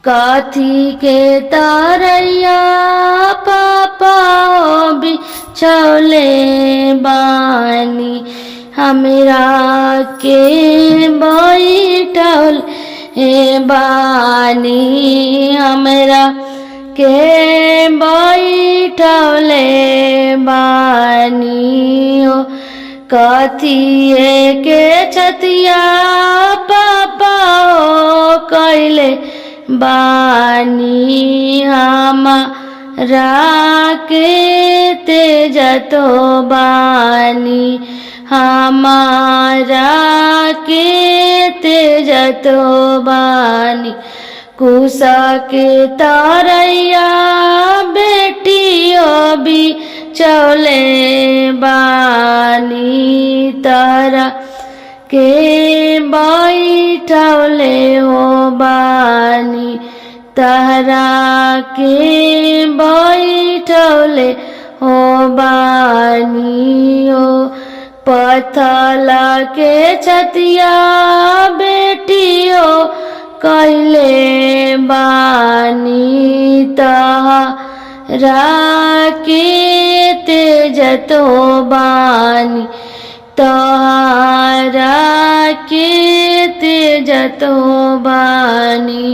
काथी के तरैया पापा भी चौले बानी हमरा के बैठल हे बानी हमरा के बैठले बानी ओ कथिए के छतिया पापा ओ कैले बानी हमरा के तेजतो बानी हमारा के तेजतो बानी कुसा के तरैया बेटियों भी चौले बानी तारा के बैठौले हो बानी तारा के बैठौले हो बानी ओ पथला के छतिया बेटियों कैले बानी तहरा के तेजतो बानी तहरा के तेजतो बानी।